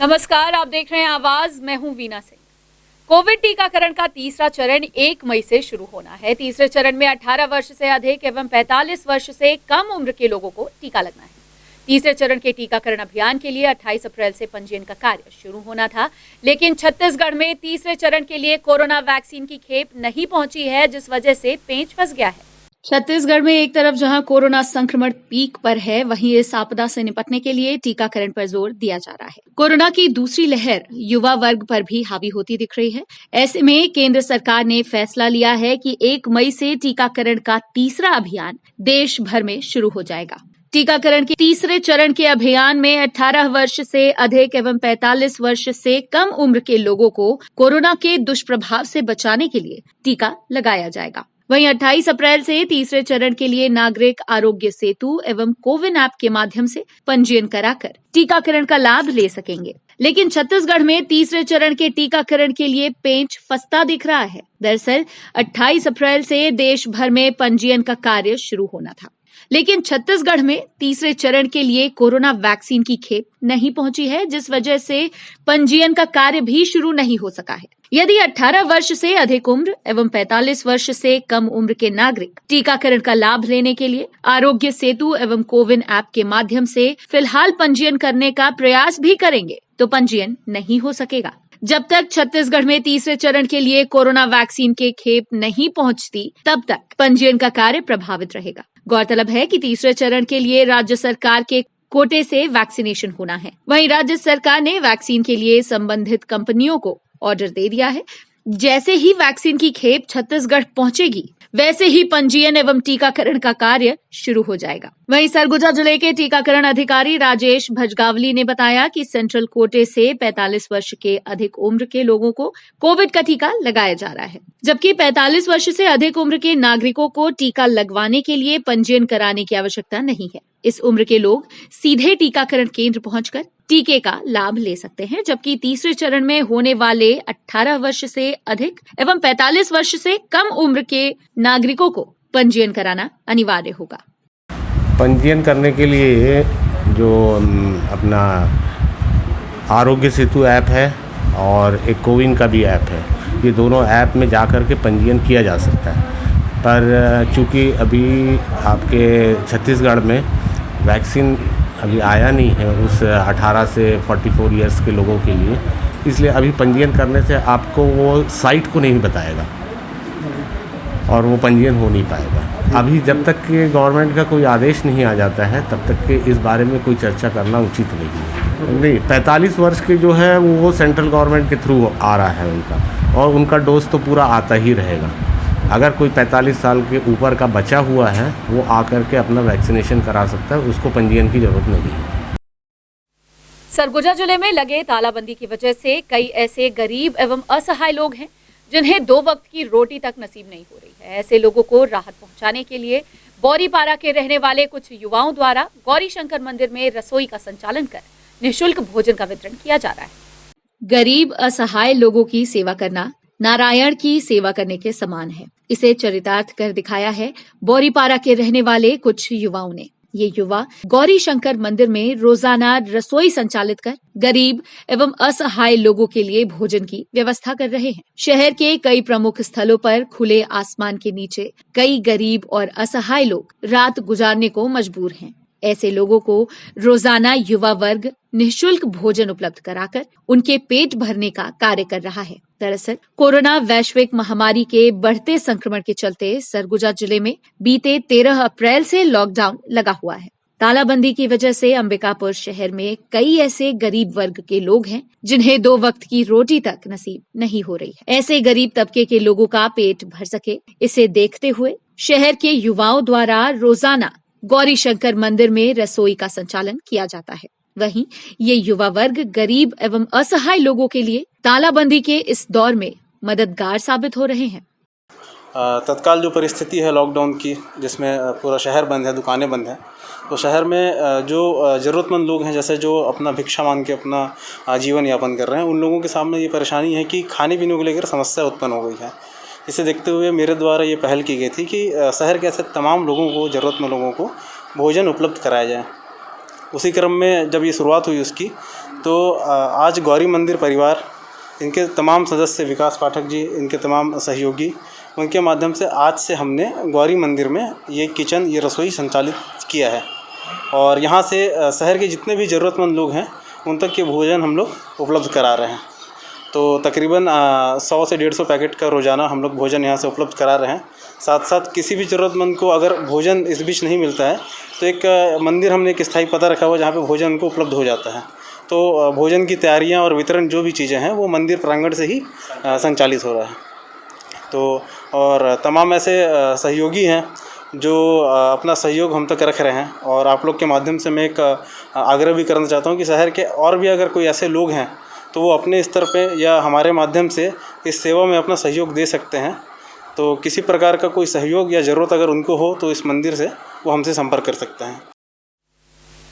नमस्कार, आप देख रहे हैं आवाज। मैं हूं वीना सिंह। कोविड टीकाकरण का तीसरा चरण 1 मई से शुरू होना है। तीसरे चरण में 18 वर्ष से अधिक एवं 45 वर्ष से कम उम्र के लोगों को टीका लगना है। तीसरे चरण के टीकाकरण अभियान के लिए 28 अप्रैल से पंजीयन का कार्य शुरू होना था, लेकिन छत्तीसगढ़ में तीसरे चरण के लिए कोरोना वैक्सीन की खेप नहीं पहुंची है, जिस वजह से पेंच फंस गया है। छत्तीसगढ़ में एक तरफ जहां कोरोना संक्रमण पीक पर है, वहीं इस आपदा से निपटने के लिए टीकाकरण पर जोर दिया जा रहा है। कोरोना की दूसरी लहर युवा वर्ग पर भी हावी होती दिख रही है। ऐसे में केंद्र सरकार ने फैसला लिया है कि 1 मई से टीकाकरण का तीसरा अभियान देश भर में शुरू हो जाएगा। टीकाकरण के तीसरे चरण के अभियान में 18 वर्ष से अधिक एवं 45 वर्ष से कम उम्र के लोगों को कोरोना के दुष्प्रभाव से बचाने के लिए टीका लगाया जाएगा। वहीं 28 अप्रैल से तीसरे चरण के लिए नागरिक आरोग्य सेतु एवं कोविन ऐप के माध्यम से पंजीयन कराकर टीकाकरण का लाभ ले सकेंगे। लेकिन छत्तीसगढ़ में तीसरे चरण के टीकाकरण के लिए पेंच फंसता दिख रहा है। दरअसल 28 अप्रैल से देश भर में पंजीयन का कार्य शुरू होना था, लेकिन छत्तीसगढ़ में तीसरे चरण के लिए कोरोना वैक्सीन की खेप नहीं पहुंची है, जिस वजह से पंजीयन का कार्य भी शुरू नहीं हो सका है। यदि 18 वर्ष से अधिक उम्र एवं 45 वर्ष से कम उम्र के नागरिक टीकाकरण का लाभ लेने के लिए आरोग्य सेतु एवं कोविन ऐप के माध्यम से फिलहाल पंजीयन करने का प्रयास भी करेंगे, तो पंजीयन नहीं हो सकेगा। जब तक छत्तीसगढ़ में तीसरे चरण के लिए कोरोना वैक्सीन के खेप नहीं पहुंचती, तब तक पंजीयन का कार्य प्रभावित रहेगा। गौरतलब है कि तीसरे चरण के लिए राज्य सरकार के कोटे से वैक्सीनेशन होना है। वहीं राज्य सरकार ने वैक्सीन के लिए संबंधित कंपनियों को ऑर्डर दे दिया है। जैसे ही वैक्सीन की खेप छत्तीसगढ़ पहुंचेगी, वैसे ही पंजीयन एवं टीकाकरण का कार्य शुरू हो जाएगा। वहीं सरगुजा जिले के टीकाकरण अधिकारी राजेश भजगावली ने बताया कि सेंट्रल कोटे से 45 वर्ष के अधिक उम्र के लोगों को कोविड का टीका लगाया जा रहा है, जबकि 45 वर्ष से अधिक उम्र के नागरिकों को टीका लगवाने के लिए पंजीयन कराने की आवश्यकता नहीं है। इस उम्र के लोग सीधे टीकाकरण केंद्र पहुंचकर टीके का लाभ ले सकते हैं, जबकि तीसरे चरण में होने वाले 18 वर्ष से अधिक एवं 45 वर्ष से कम उम्र के नागरिकों को पंजीयन कराना अनिवार्य होगा। पंजीयन करने के लिए जो अपना आरोग्य सेतु ऐप है और एक कोविन का भी ऐप है, ये दोनों ऐप में जा कर के पंजीयन किया जा सकता है। पर चूँकि अभी आपके छत्तीसगढ़ में वैक्सीन अभी आया नहीं है उस 18 से 44 इयर्स के लोगों के लिए, इसलिए अभी पंजीयन करने से आपको वो साइट को नहीं बताएगा और वो पंजीयन हो नहीं पाएगा। अभी जब तक कि गवर्नमेंट का कोई आदेश नहीं आ जाता है, तब तक के इस बारे में कोई चर्चा करना उचित नहीं है। नहीं, 45 वर्ष के जो है वो सेंट्रल गवर्नमेंट के थ्रू आ रहा है उनका, और उनका डोज तो पूरा आता ही रहेगा। अगर कोई 45 साल के ऊपर का बचा हुआ है, वो आकर के अपना वैक्सीनेशन करा सकता है, उसको पंजीयन की जरूरत नहीं है। सरगुजा जिले में लगे तालाबंदी की वजह से कई ऐसे गरीब एवं असहाय लोग हैं जिन्हें 2 वक्त की रोटी तक नसीब नहीं हो रही है। ऐसे लोगों को राहत पहुंचाने के लिए बोरीपारा के रहने वाले कुछ युवाओं द्वारा गौरी शंकर मंदिर में रसोई का संचालन कर निःशुल्क भोजन का वितरण किया जा रहा है। गरीब असहाय लोगों की सेवा करना नारायण की सेवा करने के समान है। इसे चरितार्थ कर दिखाया है बोरीपारा के रहने वाले कुछ युवाओं ने। ये युवा गौरी शंकर मंदिर में रोजाना रसोई संचालित कर गरीब एवं असहाय लोगों के लिए भोजन की व्यवस्था कर रहे हैं। शहर के कई प्रमुख स्थलों पर खुले आसमान के नीचे कई गरीब और असहाय लोग रात गुजारने को मजबूर हैं। ऐसे लोगों को रोजाना युवा वर्ग निःशुल्क भोजन उपलब्ध कराकर उनके पेट भरने का कार्य कर रहा है। दरअसल कोरोना वैश्विक महामारी के बढ़ते संक्रमण के चलते सरगुजा जिले में बीते 13 अप्रैल से लॉकडाउन लगा हुआ है। तालाबंदी की वजह से अंबिकापुर शहर में कई ऐसे गरीब वर्ग के लोग हैं जिन्हें 2 वक्त की रोटी तक नसीब नहीं हो रही है। ऐसे गरीब तबके के लोगों का पेट भर सके, इसे देखते हुए शहर के युवाओं द्वारा रोजाना गौरी शंकर मंदिर में रसोई का संचालन किया जाता है। वहीं ये युवा वर्ग गरीब एवं असहाय लोगों के लिए तालाबंदी के इस दौर में मददगार साबित हो रहे हैं। तत्काल जो परिस्थिति है लॉकडाउन की, जिसमें पूरा शहर बंद है, दुकानें बंद हैं, तो शहर में जो ज़रूरतमंद लोग हैं, जैसे जो अपना भिक्षा मांग के अपना जीवन यापन कर रहे हैं, उन लोगों के सामने ये परेशानी है कि खाने पीने को लेकर समस्या उत्पन्न हो गई है। इसे देखते हुए मेरे द्वारा ये पहल की गई थी कि शहर के ऐसे तमाम लोगों को, ज़रूरतमंद लोगों को भोजन उपलब्ध कराया जाए। उसी क्रम में जब ये शुरुआत हुई उसकी, तो आज गौरी मंदिर परिवार, इनके तमाम सदस्य, विकास पाठक जी, इनके तमाम सहयोगी, उनके माध्यम से आज से हमने गौरी मंदिर में ये किचन, ये रसोई संचालित किया है। और यहाँ से शहर के जितने भी ज़रूरतमंद लोग हैं उन तक ये भोजन हम लोग उपलब्ध करा रहे हैं। तो तकरीबन 100 से 150 पैकेट का रोज़ाना हम लोग भोजन यहाँ से उपलब्ध करा रहे हैं। साथ साथ किसी भी ज़रूरतमंद को अगर भोजन इस बीच नहीं मिलता है तो एक मंदिर हमने एक स्थायी पता रखा हुआ जहाँ पे भोजन उनको उपलब्ध हो जाता है। तो भोजन की तैयारियाँ और वितरण जो भी चीज़ें हैं वो मंदिर प्रांगण से ही संचालित हो रहा है। तो और तमाम ऐसे सहयोगी हैं जो अपना सहयोग हम तक रख रहे हैं। और आप लोग के माध्यम से मैं एक आग्रह भी करना चाहता हूँ कि शहर के और भी अगर कोई ऐसे लोग हैं तो वो अपने स्तर पे या हमारे माध्यम से इस सेवा में अपना सहयोग दे सकते हैं। तो किसी प्रकार का कोई सहयोग या ज़रूरत अगर उनको हो तो इस मंदिर से वो हमसे संपर्क कर सकते हैं।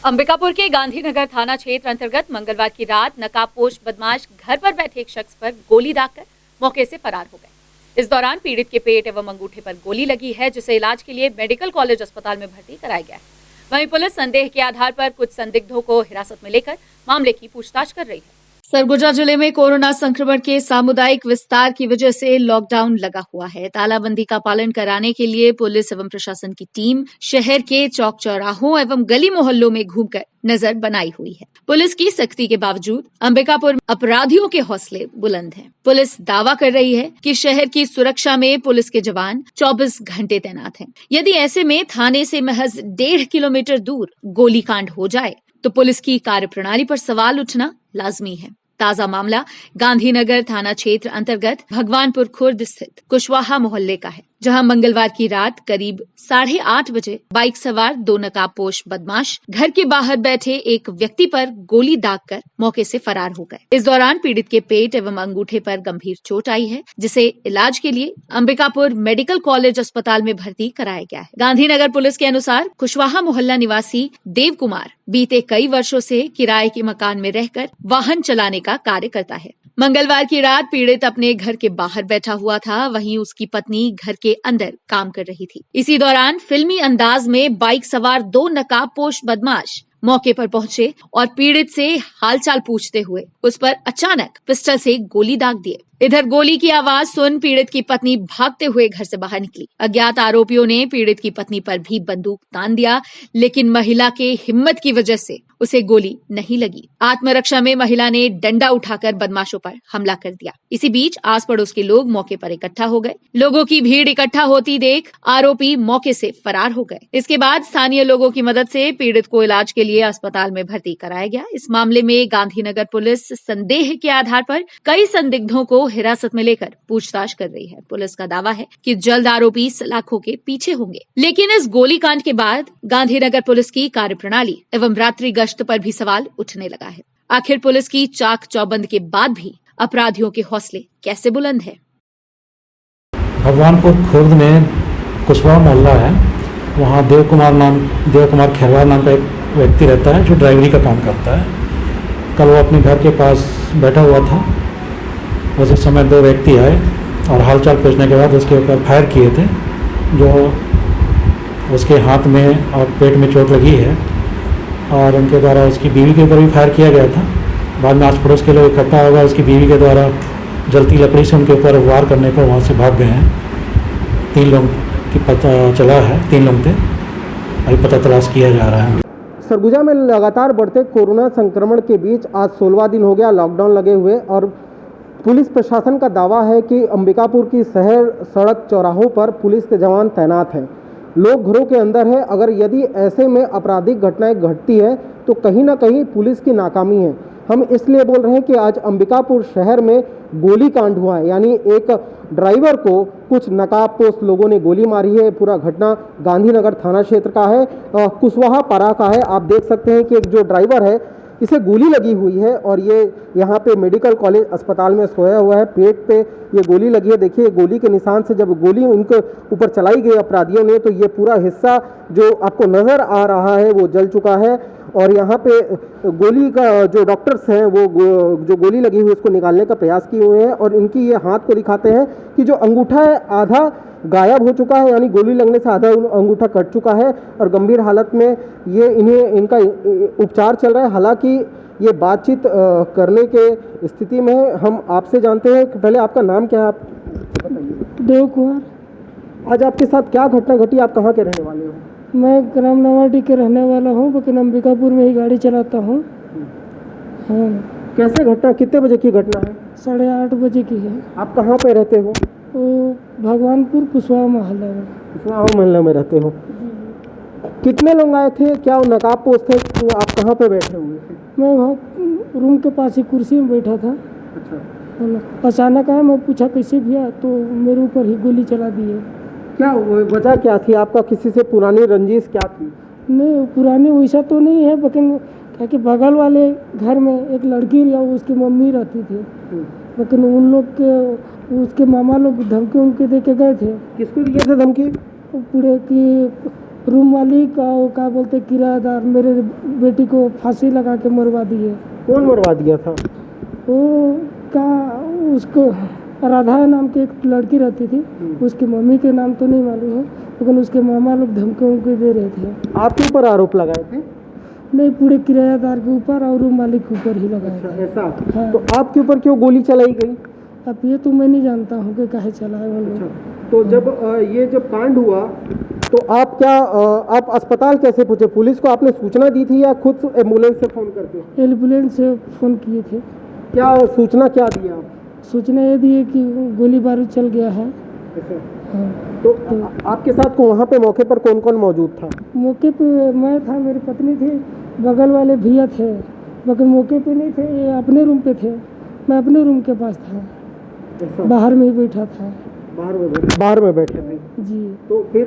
अंबिकापुर के गांधीनगर थाना क्षेत्र अंतर्गत मंगलवार की रात नकाबपोश बदमाश घर पर बैठे एक शख्स पर गोली दागकर मौके से फरार हो गए। इस दौरान पीड़ित के पेट एवं अंगूठे पर गोली लगी है, जिसे इलाज के लिए मेडिकल कॉलेज अस्पताल में भर्ती कराया गया है। वहीं पुलिस संदेह के आधार पर कुछ संदिग्धों को हिरासत में लेकर मामले की पूछताछ कर रही है। सरगुजा जिले में कोरोना संक्रमण के सामुदायिक विस्तार की वजह से लॉकडाउन लगा हुआ है। तालाबंदी का पालन कराने के लिए पुलिस एवं प्रशासन की टीम शहर के चौक चौराहों एवं गली मोहल्लों में घूमकर नजर बनाई हुई है। पुलिस की सख्ती के बावजूद अंबिकापुर अपराधियों के हौसले बुलंद हैं। पुलिस दावा कर रही है कि शहर की सुरक्षा में पुलिस के जवान 24 घंटे तैनात हैं। यदि ऐसे में थाने से महज 1.5 किलोमीटर दूर गोलीकांड हो जाए तो पुलिस की कार्यप्रणाली पर सवाल उठना लाजमी है। ताजा मामला गांधीनगर थाना क्षेत्र अंतर्गत भगवानपुर खुर्द स्थित कुशवाहा मोहल्ले का है, जहां मंगलवार की रात करीब 8:30 बजे बाइक सवार 2 नकाबपोश बदमाश घर के बाहर बैठे एक व्यक्ति पर गोली दागकर मौके से फरार हो गए। इस दौरान पीड़ित के पेट एवं अंगूठे पर गंभीर चोट आई है, जिसे इलाज के लिए अंबिकापुर मेडिकल कॉलेज अस्पताल में भर्ती कराया गया है। गांधीनगर पुलिस के अनुसार कुशवाहा मोहल्ला निवासी देव कुमार बीते कई वर्षों से किराए के मकान में रहकर वाहन चलाने का कार्य करता है। मंगलवार की रात पीड़ित अपने घर के बाहर बैठा हुआ था, वहीं उसकी पत्नी घर के अंदर काम कर रही थी। इसी दौरान फिल्मी अंदाज में बाइक सवार 2 नकाबपोश बदमाश मौके पर पहुंचे और पीड़ित से हालचाल पूछते हुए उस पर अचानक पिस्टल से गोली दाग दिए। इधर गोली की आवाज सुन पीड़ित की पत्नी भागते हुए घर से बाहर निकली। अज्ञात आरोपियों ने पीड़ित की पत्नी पर भी बंदूक तान दिया, लेकिन महिला के हिम्मत की वजह से उसे गोली नहीं लगी। आत्मरक्षा में महिला ने डंडा उठाकर बदमाशों पर हमला कर दिया। इसी बीच आस पड़ोस के लोग मौके पर इकट्ठा हो गए। लोगों की भीड़ इकट्ठा होती देख आरोपी मौके से फरार हो गए। इसके बाद स्थानीय लोगों की मदद से पीड़ित को इलाज के लिए अस्पताल में भर्ती कराया गया। इस मामले में गांधीनगर पुलिस संदेह के आधार पर कई संदिग्धों को हिरासत में लेकर पूछताछ कर रही है। पुलिस का दावा है कि जल्द आरोपी सलाखों के पीछे होंगे। लेकिन इस गोलीकांड के बाद गांधीनगर पुलिस की कार्यप्रणाली एवं रात्रि गश्त पर भी सवाल उठने लगा है। आखिर पुलिस की चाक चौबंद के बाद भी अपराधियों के हौसले कैसे बुलंद है? भगवानपुर खुर्द में कुशवाहा मोहल्ला है, वहाँ देव कुमार खेरवार नाम का एक व्यक्ति रहता है जो ड्राइवरी का काम करता है। कल वो अपने घर के पास बैठा हुआ था। उसी समय 2 व्यक्ति आए और हालचाल पूछने के बाद उसके ऊपर फायर किए थे, जो उसके हाथ में और पेट में चोट लगी है और उनके द्वारा उसकी बीवी के ऊपर भी फायर किया गया था। बाद में आस पड़ोस के लोग इकट्ठा होगा, उसकी बीवी के द्वारा जलती लकड़ी से उनके ऊपर वार करने पर वहाँ से भाग गए हैं। 3 लोग की पता चला है, 3 लोग थे, अभी पता तलाश किया जा रहा है। सरगुजा में लगातार बढ़ते कोरोना संक्रमण के बीच आज 16वां दिन हो गया लॉकडाउन लगे हुए, और पुलिस प्रशासन का दावा है कि अंबिकापुर की शहर सड़क चौराहों पर पुलिस के जवान तैनात हैं। लोग घरों के अंदर है। अगर यदि ऐसे में आपराधिक घटनाएं घटती है तो कहीं ना कहीं पुलिस की नाकामी है। हम इसलिए बोल रहे हैं कि आज अंबिकापुर शहर में गोलीकांड हुआ है, यानी एक ड्राइवर को कुछ नकाबपोश लोगों ने गोली मारी है। पूरा घटना गांधीनगर थाना क्षेत्र का है, कुशवाहा पारा का है। आप देख सकते हैं कि एक जो ड्राइवर है इसे गोली लगी हुई है और ये यहाँ पे मेडिकल कॉलेज अस्पताल में सोया हुआ है। पेट पे ये गोली लगी है। देखिए गोली के निशान से जब गोली उनके ऊपर चलाई गई अपराधियों ने तो ये पूरा हिस्सा जो आपको नज़र आ रहा है वो जल चुका है। और यहाँ पे गोली का जो डॉक्टर्स हैं वो जो गोली लगी हुई उसको निकालने का प्रयास किए हुए हैं और इनकी ये हाथ को दिखाते हैं कि जो अंगूठा है आधा गायब हो चुका है, यानी गोली लगने से आधा अंगूठा कट चुका है और गंभीर हालत में इनका उपचार चल रहा है। हालांकि ये बातचीत करने के स्थिति में है। हम आपसे जानते हैं कि पहले आपका नाम क्या है, आप बताइए। देव कुमार। आज आपके साथ क्या घटना घटी, आप कहाँ के रहने वाले हो? मैं रामनवाडी के रहने वाला हूँ, लेकिन अंबिकापुर में ही गाड़ी चलाता हूँ। हाँ। कैसे घटना, कितने बजे की घटना है? 8:30 बजे की है। आप कहाँ पे रहते हो? वो भगवानपुर कुशवाहा मोहल्ला में। कुशवाहा मोहल्ले में रहते हो। कितने लोग आए थे, क्या नकाब पोस्ट थे, आप कहाँ पे बैठे हुए थे? मैं वहाँ रूम के पास ही कुर्सी में बैठा था। अच्छा। अचानक आया, मैं पूछा कैसे भैया, तो मेरे ऊपर ही गोली चला दी है। क्या वजह क्या थी, आपका किसी से पुरानी रंजिश क्या थी? नहीं, पुरानी वैसा तो नहीं है, लेकिन क्या कि बगल वाले घर में एक लड़की या उसकी मम्मी रहती थी, लेकिन उन लोग के उसके मामा लोग धमकी उनके दे के गए थे। किसको दिए थे धमकी? पूरे की रूम मालिक का, वो क्या बोलते किराएदार, मेरे बेटी को फांसी लगा के मरवा दिए। कौन मरवा दिया था? वो का उसको राधा नाम की एक लड़की रहती थी, उसकी मम्मी के नाम तो नहीं मालूम है, लेकिन उसके मामा लोग धमकी उनके दे रहे थे। आपके ऊपर आरोप लगाए थे? नहीं, पूरे किराएदार के ऊपर और रूम मालिक के ऊपर ही लगाया था। ऐसा? हाँ। तो आपके ऊपर क्यों गोली चलाई गई? अब ये तो मैं नहीं जानता हूँ कि काहे चलाए वो लोग। तो जब कांड हुआ तो आप अस्पताल कैसे पहुंचे? पुलिस को आपने सूचना दी थी या खुद एम्बुलेंस से फ़ोन करके? एम्बुलेंस से फ़ोन किए थे। क्या सूचना क्या दी आप? सूचना ये दी है कि गोली बारूद चल गया है। हाँ। तो आपके साथ वहाँ पे मौके पर कौन कौन मौजूद था? मौके पे मैं था, मेरी पत्नी थी, बगल वाले भैया थे, लेकिन मौके पे नहीं थे, ये अपने रूम पे थे। मैं अपने रूम के पास था, बाहर में ही बैठा था। बाहर में बैठे थे जी। तो फिर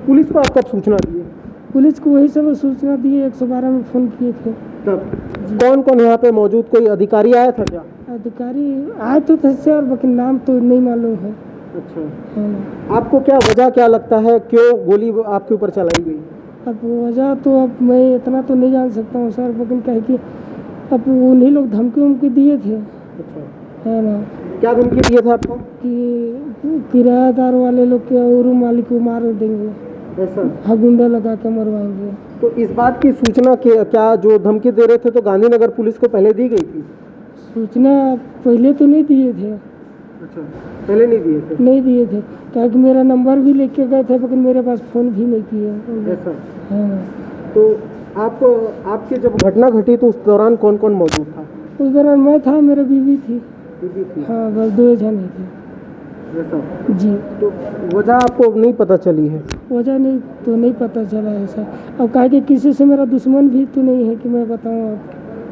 पुलिस को आप कब सूचना दिए? पुलिस को वही सब सूचना दिए, 112 में फ़ोन किए थे। तब कौन कौन यहाँ पे मौजूद, कोई अधिकारी आया था क्या? अधिकारी आए तो थे सर, लेकिन नाम तो नहीं मालूम है। अच्छा। हाँ। आपको क्या वजह क्या लगता है, क्यों गोली आपके ऊपर चलाई गई? अब वजह तो अब मैं इतना तो नहीं जान सकता हूँ सर, लेकिन कहे कि अब उन्हीं लोग धमकी उमकी दिए थे। अच्छा। है ना? क्या धमकी दिए थे आपको? कि किराएदार वाले लोग के और रूम मालिक को मार देंगे, ऐसा? हाँ, गुंडा लगा के मरवाएंगे। तो इस बात की सूचना क्या जो धमकी दे रहे थे तो गांधीनगर पुलिस को पहले दी गई थी? सूचना पहले तो नहीं दिए थे। अच्छा, पहले नहीं दिए थे? नहीं दिए थे, क्योंकि मेरा नंबर भी लेके गए थे, लेकिन मेरे पास फ़ोन भी नहीं किए। ऐसा? हाँ। तो आपके जब घटना घटी तो उस दौरान कौन कौन मौजूद था? उस दौरान मैं था, मेरा बीवी थी। बीवी थी? हाँ, बस 2 जने थे। ऐसा? जी। तो वजह आपको नहीं पता चली है? वजह नहीं पता चला है सर। अब कहा कि किसी से मेरा दुश्मन भी तो नहीं है कि मैं बताऊँ आप।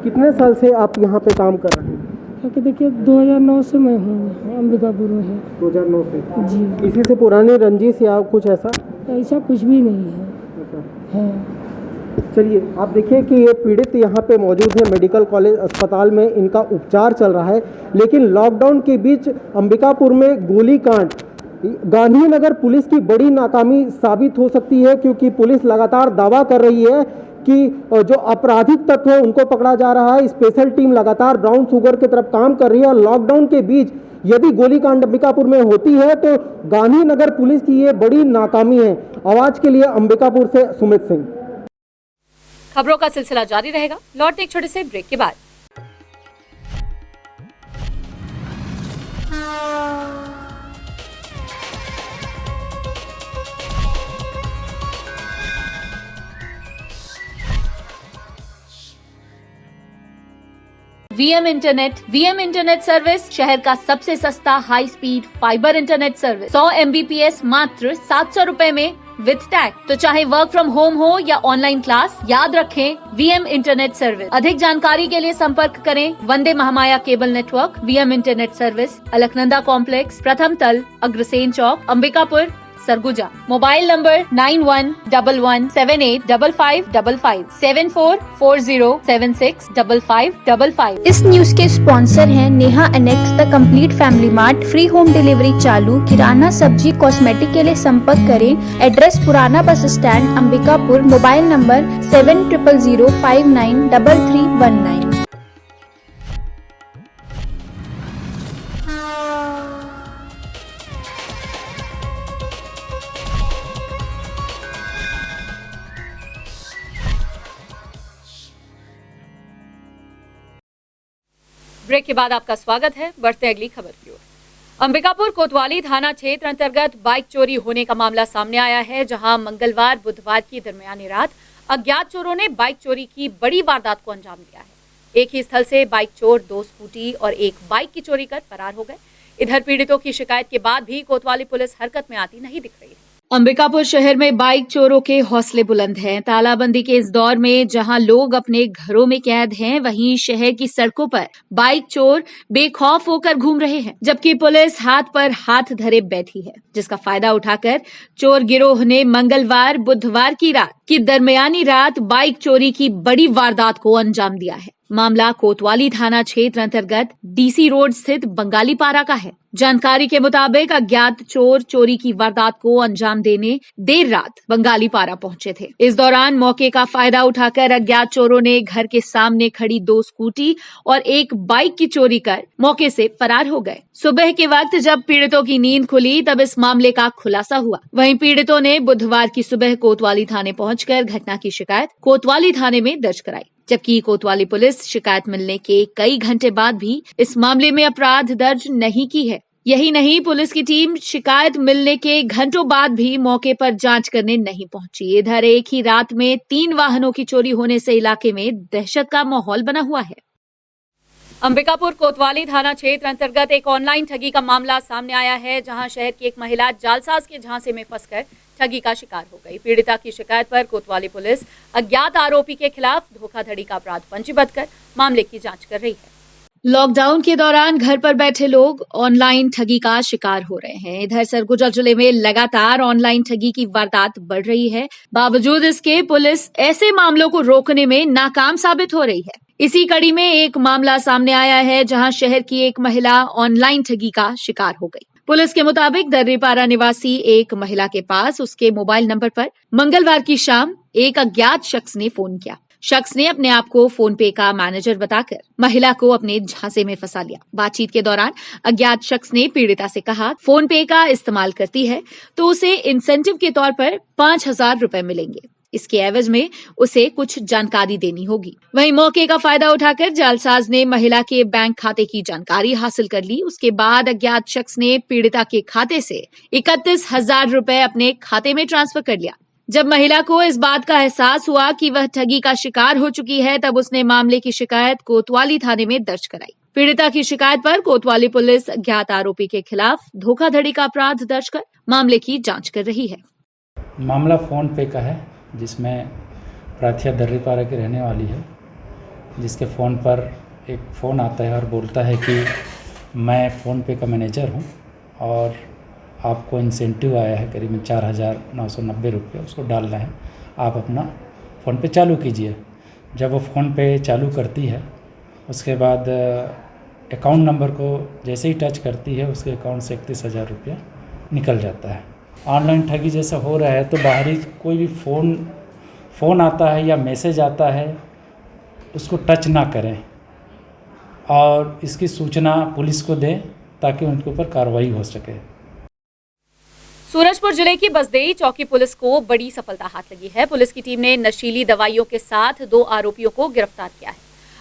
कितने साल से आप यहाँ पे काम कर रहे हैं? क्योंकि देखिए 2009 से मैं हूँ अंबिकापुर में है। 2009 से? जी। किसी से पुरानी रंजिश या कुछ ऐसा? ऐसा कुछ भी नहीं है। ऐसा? हाँ। चलिए, आप देखिए कि ये पीड़ित यहाँ पे मौजूद है, मेडिकल कॉलेज अस्पताल में इनका उपचार चल रहा है, लेकिन लॉकडाउन के बीच अंबिकापुर में गोलीकांड गांधीनगर पुलिस की बड़ी नाकामी साबित हो सकती है, क्योंकि पुलिस लगातार दावा कर रही है कि जो आपराधिक तत्व है उनको पकड़ा जा रहा है। स्पेशल टीम लगातार ब्राउन शुगर की तरफ काम कर रही है। लॉकडाउन के बीच यदि गोलीकांड अंबिकापुर में होती है तो गांधीनगर पुलिस की ये बड़ी नाकामी है। आवाज के लिए अंबिकापुर से सुमित सिंह। खबरों का सिलसिला जारी रहेगा, लौटने एक छोटे से ब्रेक के बाद। वीएम इंटरनेट सर्विस शहर का सबसे सस्ता high speed fibre internet service. 100 MBPS मात्र 700 रुपए में विद टैग। तो चाहे वर्क फ्रॉम होम हो या ऑनलाइन क्लास, याद रखें वीएम इंटरनेट सर्विस। अधिक जानकारी के लिए संपर्क करें Vande Mahamaya cable network. VM internet service, Alaknanda complex, प्रथम तल, अग्रसेन चौक, अंबिकापुर, सरगुजा। Mobile number 9111785555 7440765555। इस न्यूज के स्पॉन्सर हैं Neha annex the complete family mart. Free home delivery चालू। किराना, सब्जी, कॉस्मेटिक के लिए संपर्क करें। एड्रेस पुराना bus stand, Ambikapur. Mobile number 7000593319। Break के बाद आपका स्वागत है। बढ़ते हैं अगली खबर की ओर। अंबिकापुर कोतवाली थाना क्षेत्र अंतर्गत बाइक चोरी होने का मामला सामने आया है, जहां मंगलवार बुधवार की दरमियानी रात अज्ञात चोरों ने बाइक चोरी की बड़ी वारदात को अंजाम दिया है। एक ही स्थल से बाइक चोर 2 स्कूटी और 1 बाइक की चोरी कर फरार हो गए। इधर पीड़ितों की शिकायत के बाद भी कोतवाली पुलिस हरकत में आती नहीं दिख रही है। अंबिकापुर शहर में बाइक चोरों के हौसले बुलंद हैं। तालाबंदी के इस दौर में जहां लोग अपने घरों में कैद हैं, वहीं शहर की सड़कों पर बाइक चोर बेखौफ होकर घूम रहे हैं, जबकि पुलिस हाथ पर हाथ धरे बैठी है, जिसका फायदा उठाकर चोर गिरोह ने मंगलवार बुधवार की दरमियानी रात बाइक चोरी की बड़ी वारदात को अंजाम दिया है। मामला कोतवाली थाना क्षेत्र अंतर्गत डीसी रोड स्थित बंगाली पारा का है। जानकारी के मुताबिक अज्ञात चोर चोरी की वारदात को अंजाम देने देर रात बंगाली पारा पहुंचे थे। इस दौरान मौके का फायदा उठाकर अज्ञात चोरों ने घर के सामने खड़ी 2 स्कूटी और 1 बाइक की चोरी कर मौके से फरार हो गए। सुबह के वक्त जब पीड़ितों की नींद खुली, तब इस मामले का खुलासा हुआ। वहीं पीड़ितों ने बुधवार की सुबह कोतवाली थाने पहुंचकर घटना की शिकायत कोतवाली थाने में दर्ज कराई, जबकि कोतवाली पुलिस शिकायत मिलने के कई घंटे बाद भी इस मामले में अपराध दर्ज नहीं की है। यही नहीं, पुलिस की टीम शिकायत मिलने के घंटों बाद भी मौके पर जांच करने नहीं पहुंची। इधर एक ही रात में 3 वाहनों की चोरी होने से इलाके में दहशत का माहौल बना हुआ है। अंबिकापुर कोतवाली थाना क्षेत्र अंतर्गत एक ऑनलाइन ठगी का मामला सामने आया है, जहां शहर की एक महिला जालसाज के झांसे में फंसकर ठगी का शिकार हो गई। पीड़िता की शिकायत पर कोतवाली पुलिस अज्ञात आरोपी के खिलाफ धोखाधड़ी का अपराध पंजीबद्ध कर मामले की जांच कर रही है। लॉकडाउन के दौरान घर पर बैठे लोग ऑनलाइन ठगी का शिकार हो रहे हैं। इधर सरगुजा जिले में लगातार ऑनलाइन ठगी की वारदात बढ़ रही है। बावजूद इसके पुलिस ऐसे मामलों को रोकने में नाकाम साबित हो रही है। इसी कड़ी में एक मामला सामने आया है, जहां शहर की एक महिला ऑनलाइन ठगी का शिकार हो गई। पुलिस के मुताबिक दर्रीपारा निवासी एक महिला के पास उसके मोबाइल नंबर पर मंगलवार की शाम एक अज्ञात शख्स ने फोन किया। शख्स ने अपने आप को फोन पे का मैनेजर बताकर महिला को अपने झांसे में फंसा लिया। बातचीत के दौरान अज्ञात शख्स ने पीड़िता से कहा, फोन पे का इस्तेमाल करती है तो उसे इंसेंटिव के तौर पर 5,000 रुपए मिलेंगे। इसके एवज में उसे कुछ जानकारी देनी होगी। वहीं मौके का फायदा उठाकर जालसाज ने महिला के बैंक खाते की जानकारी हासिल कर ली। उसके बाद अज्ञात शख्स ने पीड़िता के खाते से 31,000 रुपए अपने खाते में ट्रांसफर कर लिया। जब महिला को इस बात का एहसास हुआ कि वह ठगी का शिकार हो चुकी है, तब उसने मामले की शिकायत कोतवाली थाने में दर्ज कराई। पीड़िता की शिकायत पर कोतवाली पुलिस अज्ञात आरोपी के खिलाफ धोखाधड़ी का अपराध दर्ज कर मामले की जांच कर रही है। मामला फ़ोन पे का है, जिसमें प्राथिया दर्रीपारा की रहने वाली है, जिसके फ़ोन पर एक फ़ोन आता है और बोलता है कि मैं फ़ोन पे का मैनेजर हूँ और आपको इंसेंटिव आया है करीबन 4,990 रुपये, उसको डालना है, आप अपना फ़ोन पे चालू कीजिए। जब वो फ़ोन पे चालू करती है, उसके बाद अकाउंट नंबर को जैसे ही टच करती है, उसके अकाउंट से 31,000 रुपया निकल जाता है। ऑनलाइन ठगी जैसा हो रहा है तो बाहरी कोई भी फ़ोन आता है या मैसेज आता है, उसको टच ना करें और इसकी सूचना पुलिस को दें ताकि उनके ऊपर कार्रवाई हो सके। सूरजपुर जिले की बसदेई चौकी पुलिस को बड़ी सफलता हाथ लगी है। पुलिस की टीम ने नशीली दवाइयों के साथ 2 आरोपियों को गिरफ्तार किया है।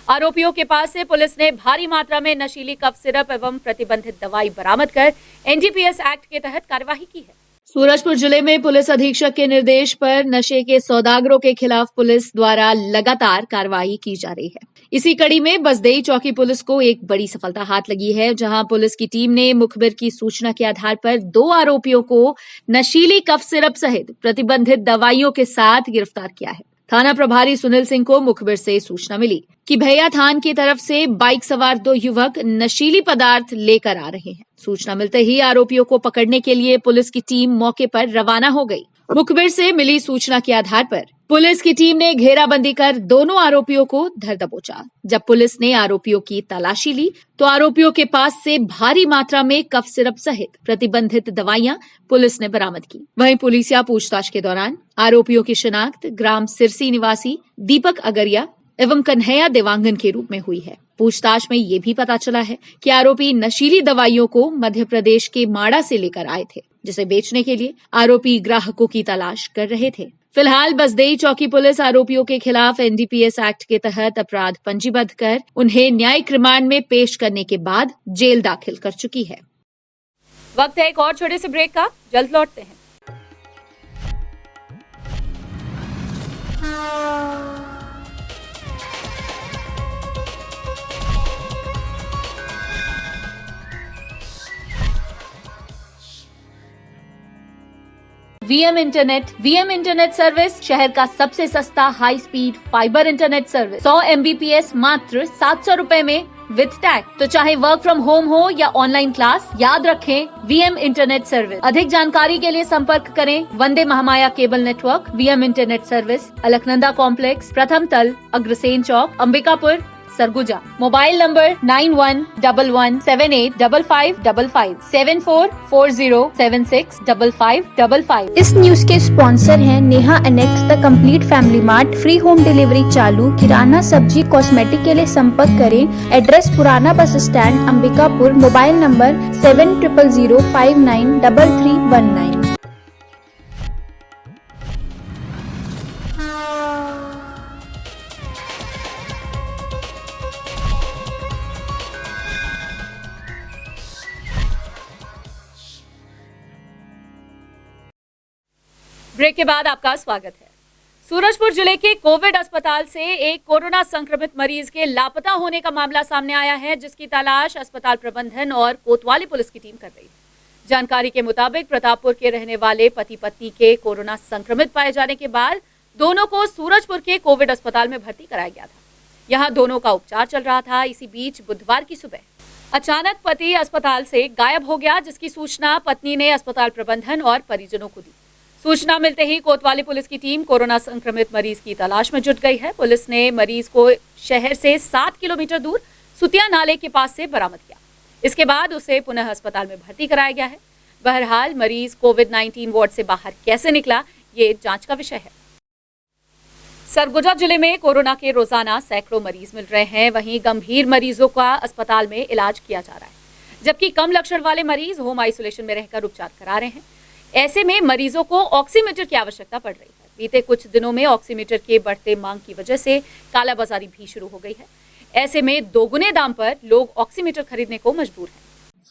आरोपियों के पास से पुलिस ने भारी मात्रा में नशीली कफ सिरप एवं प्रतिबंधित दवाई बरामद कर एनडीपीएस एक्ट के तहत कार्यवाही की है। सूरजपुर जिले में पुलिस अधीक्षक के निर्देश पर नशे के सौदागरों के खिलाफ पुलिस द्वारा लगातार कार्रवाई की जा रही है। इसी कड़ी में बसदेई चौकी पुलिस को एक बड़ी सफलता हाथ लगी है, जहां पुलिस की टीम ने मुखबिर की सूचना के आधार पर 2 आरोपियों को नशीली कफ सिरप सहित प्रतिबंधित दवाइयों के साथ गिरफ्तार किया है। थाना प्रभारी सुनील सिंह को मुखबिर से सूचना मिली कि भैया थान की तरफ से बाइक सवार 2 युवक नशीली पदार्थ लेकर आ रहे हैं। सूचना मिलते ही आरोपियों को पकड़ने के लिए पुलिस की टीम मौके पर रवाना हो गई। मुखबिर से मिली सूचना के आधार पर पुलिस की टीम ने घेराबंदी कर दोनों आरोपियों को धर दबोचा। जब पुलिस ने आरोपियों की तलाशी ली तो आरोपियों के पास से भारी मात्रा में कफ सिरप सहित प्रतिबंधित दवाइयां पुलिस ने बरामद की। वहीं पुलिसिया पूछताछ के दौरान आरोपियों की शिनाख्त ग्राम सिरसी निवासी दीपक अगरिया एवं कन्हैया देवांगन के रूप में हुई है। पूछताछ में ये भी पता चला है कि आरोपी नशीली दवाइयों को मध्य प्रदेश के माड़ा से लेकर आए थे, जिसे बेचने के लिए आरोपी ग्राहकों की तलाश कर रहे थे। फिलहाल बसदेई चौकी पुलिस आरोपियों के खिलाफ एनडीपीएस एक्ट के तहत अपराध पंजीबद्ध कर उन्हें न्यायिक रिमांड में पेश करने के बाद जेल दाखिल कर चुकी है। वक्त है एक और छोटे से ब्रेक का, जल्द लौटते हैं। वीएम इंटरनेट सर्विस शहर का सबसे सस्ता high speed fibre internet service 100 MBPS मात्र 700 रुपए में विद टैग। तो चाहे वर्क फ्रॉम होम हो या ऑनलाइन क्लास, याद रखें वीएम इंटरनेट सर्विस। अधिक जानकारी के लिए संपर्क करें Vande Mahamaya cable network. VM internet service, Alaknanda complex, प्रथम तल, अग्रसेन चौक, अंबिकापुर, सरगुजा। Mobile number 9111785555 7440765555। इस न्यूज के स्पॉन्सर हैं Neha annex the complete family mart. Free home delivery चालू। किराना, सब्जी, कॉस्मेटिक के लिए संपर्क करें। एड्रेस पुराना bus stand, Ambikapur. Mobile number 7000593319। Break के बाद आपका स्वागत है। सूरजपुर जिले के कोविड अस्पताल से एक कोरोना संक्रमित मरीज के लापता होने का मामला सामने आया है, जिसकी तलाश अस्पताल प्रबंधन और कोतवाली पुलिस की टीम कर रही है। जानकारी के मुताबिक प्रतापपुर के रहने वाले पति पत्नी के कोरोना संक्रमित पाए जाने के बाद दोनों को सूरजपुर के कोविड अस्पताल में भर्ती कराया गया था। यहाँ दोनों का उपचार चल रहा था। इसी बीच बुधवार की सुबह अचानक पति अस्पताल से गायब हो गया, जिसकी सूचना पत्नी ने अस्पताल प्रबंधन और परिजनों को दी। सूचना मिलते ही कोतवाली पुलिस की टीम कोरोना संक्रमित मरीज की तलाश में जुट गई है। पुलिस ने मरीज को शहर से 7 किलोमीटर दूर सुतिया नाले के पास से बरामद किया। इसके बाद उसे पुनः अस्पताल में भर्ती कराया गया है। बहरहाल मरीज कोविड-19 वार्ड से बाहर कैसे निकला, ये जांच का विषय है। सरगुजा जिले में कोरोना के रोजाना सैकड़ों मरीज मिल रहे हैं। वहीं गंभीर मरीजों का अस्पताल में इलाज किया जा रहा है, जबकि कम लक्षण वाले मरीज होम आइसोलेशन में रहकर उपचार करा रहे हैं। ऐसे में मरीजों को ऑक्सीमीटर की आवश्यकता पड़ रही है। बीते कुछ दिनों में ऑक्सीमीटर के बढ़ते मांग की वजह से कालाबाजारी भी शुरू हो गई है। ऐसे में दोगुने दाम पर लोग ऑक्सीमीटर खरीदने को मजबूर हैं।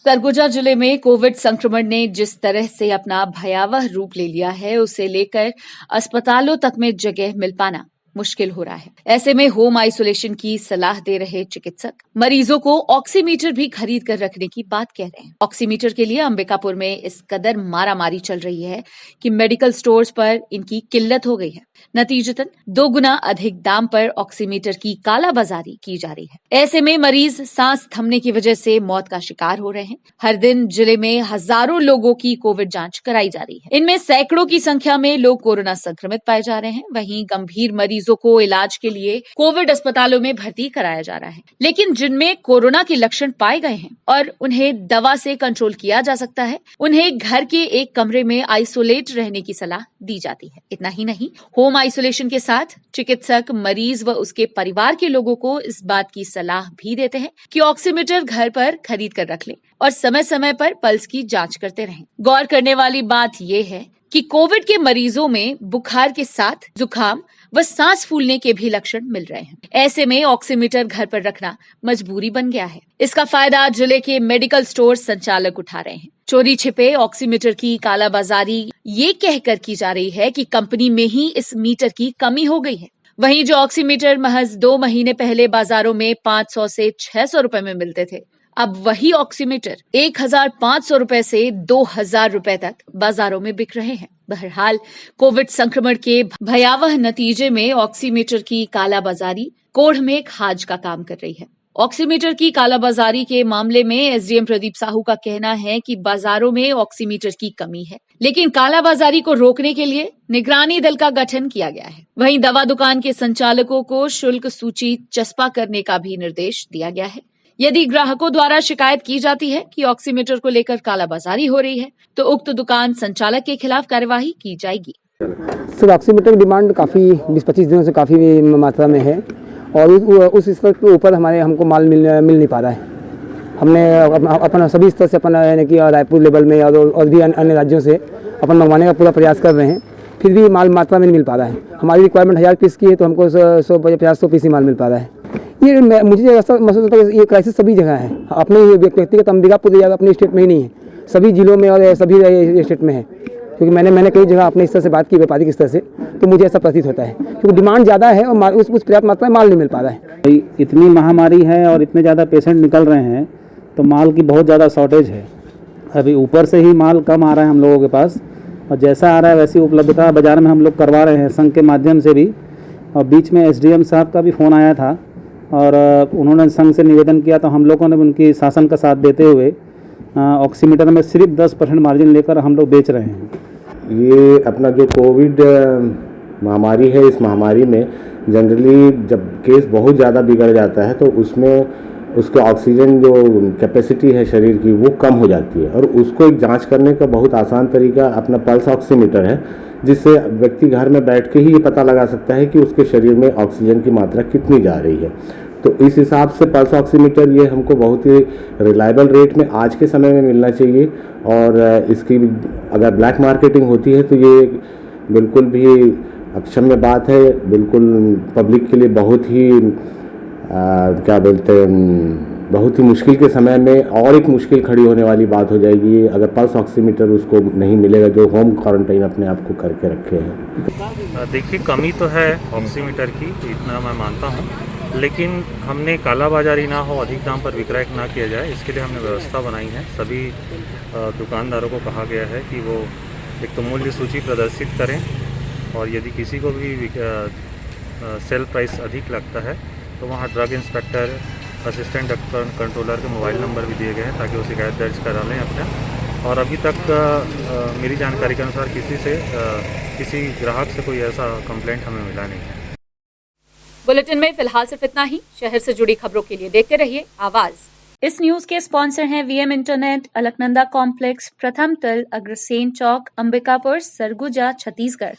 सरगुजा जिले में कोविड संक्रमण ने जिस तरह से अपना भयावह रूप ले लिया है, उसे लेकर अस्पतालों तक में जगह मिल पाना मुश्किल हो रहा है। ऐसे में होम आइसोलेशन की सलाह दे रहे चिकित्सक मरीजों को ऑक्सीमीटर भी खरीद कर रखने की बात कह रहे हैं। ऑक्सीमीटर के लिए अंबिकापुर में इस कदर मारामारी चल रही है कि मेडिकल स्टोर्स पर इनकी किल्लत हो गई है। नतीजतन 2 गुना अधिक दाम पर ऑक्सीमीटर की कालाबाजारी की जा रही है। ऐसे में मरीज सांस थमने की वजह से मौत का शिकार हो रहे हैं। हर दिन जिले में हजारों लोगों की कोविड जांच कराई जा रही है। इनमें सैकड़ों की संख्या में लोग कोरोना संक्रमित पाए जा रहे हैं। वहीं गंभीर मरीजों को इलाज के लिए कोविड अस्पतालों में भर्ती कराया जा रहा है, लेकिन जिनमें कोरोना के लक्षण पाए गए हैं और उन्हें दवा से कंट्रोल किया जा सकता है, उन्हें घर के एक कमरे में आइसोलेट रहने की सलाह दी जाती है। इतना ही नहीं, होम आइसोलेशन के साथ चिकित्सक मरीज व उसके परिवार के लोगों को इस बात की सलाह भी देते हैं कि ऑक्सीमीटर घर पर खरीद कर रख लें और समय समय पर पल्स की जांच करते रहें। गौर करने वाली बात यह है कि कोविड के मरीजों में बुखार के साथ जुकाम व सांस फूलने के भी लक्षण मिल रहे हैं। ऐसे में ऑक्सीमीटर घर पर रखना मजबूरी बन गया है। इसका फायदा जिले के मेडिकल स्टोर संचालक उठा रहे हैं। चोरी छिपे ऑक्सीमीटर की कालाबाजारी ये कहकर की जा रही है कि कंपनी में ही इस मीटर की कमी हो गई है। वहीं जो ऑक्सीमीटर महज 2 महीने पहले बाजारों में 500 से 600 रुपए में मिलते थे, अब वही ऑक्सीमीटर 1500 रुपए से 2000 रुपए तक बाजारों में बिक रहे हैं। बहरहाल कोविड संक्रमण के भयावह नतीजे में ऑक्सीमीटर की कालाबाजारी कोढ़ में खाज का काम कर रही है। ऑक्सीमीटर की कालाबाजारी के मामले में एसडीएम प्रदीप साहू का कहना है कि बाजारों में ऑक्सीमीटर की कमी है, लेकिन कालाबाजारी को रोकने के लिए निगरानी दल का गठन किया गया है। वहीं दवा दुकान के संचालकों को शुल्क सूची चस्पा करने का भी निर्देश दिया गया है। यदि ग्राहकों द्वारा शिकायत की जाती है कि ऑक्सीमीटर को लेकर कालाबाजारी हो रही है, तो उक्त दुकान संचालक के खिलाफ कार्यवाही की जाएगी। सर, ऑक्सीमीटर की डिमांड काफ़ी 20-25 दिनों से काफ़ी मात्रा में है और उस स्तर के ऊपर हमको माल मिल नहीं पा रहा है। हमने अपना सभी स्तर से अपना यानी कि रायपुर लेवल में और भी अन्य राज्यों से अपन मंगवाने का पूरा प्रयास कर रहे हैं, फिर भी माल मात्रा में नहीं मिल पा रहा है। हमारी रिक्वायरमेंट 1000 पीस की है तो हमको 100 पीस ही माल मिल पा रहा है। ये मुझे ऐसा महसूस होता है कि ये क्राइसिस सभी जगह है, अपने व्यक्तिगत अंबिकापुर या अपने स्टेट में ही नहीं है, सभी जिलों में और सभी स्टेट में है। क्योंकि मैंने कई जगह अपने स्तर से बात की व्यापारिक स्तर से, तो मुझे ऐसा प्रतीत होता है क्योंकि डिमांड ज़्यादा है और उस पर्याप्त मात्रा में माल नहीं मिल पा रहा है। इतनी महामारी है और इतने ज़्यादा पेशेंट निकल रहे हैं तो माल की बहुत ज़्यादा शॉर्टेज है। अभी ऊपर से ही माल कम आ रहा है हम लोगों के पास, और जैसा आ रहा है वैसी उपलब्धता बाज़ार में हम लोग करवा रहे हैं संघ के माध्यम से भी। और बीच में SDM साहब का भी फ़ोन आया था और उन्होंने संघ से निवेदन किया, तो हम लोगों ने उनकी शासन का साथ देते हुए ऑक्सीमीटर में सिर्फ 10% मार्जिन लेकर हम लोग बेच रहे हैं। ये अपना जो कोविड महामारी है, इस महामारी में जनरली जब केस बहुत ज़्यादा बिगड़ जाता है तो उसमें उसके ऑक्सीजन जो कैपेसिटी है शरीर की वो कम हो जाती है, और उसको एक जांच करने का बहुत आसान तरीका अपना पल्स ऑक्सीमीटर है, जिससे व्यक्ति घर में बैठ के ही ये पता लगा सकता है कि उसके शरीर में ऑक्सीजन की मात्रा कितनी जा रही है। तो इस हिसाब से पल्स ऑक्सीमीटर ये हमको बहुत ही रिलायबल रेट में आज के समय में मिलना चाहिए, और इसकी अगर ब्लैक मार्केटिंग होती है तो ये बिल्कुल भी अक्षम्य बात है, बिल्कुल पब्लिक के लिए बहुत ही क्या बोलते हैं, बहुत ही मुश्किल के समय में और एक मुश्किल खड़ी होने वाली बात हो जाएगी अगर पल्स ऑक्सीमीटर उसको नहीं मिलेगा जो होम क्वारंटाइन अपने आप को करके रखे हैं। देखिए, कमी तो है ऑक्सीमीटर की, इतना मैं मानता हूँ, लेकिन हमने कालाबाजारी ना हो, अधिक दाम पर विक्रय ना किया जाए, इसके लिए हमने व्यवस्था बनाई है। सभी दुकानदारों को कहा गया है कि वो एक तो मूल्य सूची प्रदर्शित करें, और यदि किसी को भी सेल प्राइस अधिक लगता है तो वहाँ drug inspector, assistant drug controller के मोबाइल नंबर भी दिए गए हैं ताकि वो शिकायत दर्ज करा लें अपना। और अभी तक मेरी जानकारी के अनुसार किसी ग्राहक से कोई ऐसा कंप्लेंट हमें मिला नहीं है। बुलेटिन में फिलहाल सिर्फ इतना ही। शहर से जुड़ी खबरों के लिए देखते रहिए आवाज। इस न्यूज के स्पॉन्सर हैं VM इंटरनेट, अलकनंदा कॉम्प्लेक्स, प्रथम तल, अग्रसेन चौक, अंबिकापुर, सरगुजा, छत्तीसगढ़।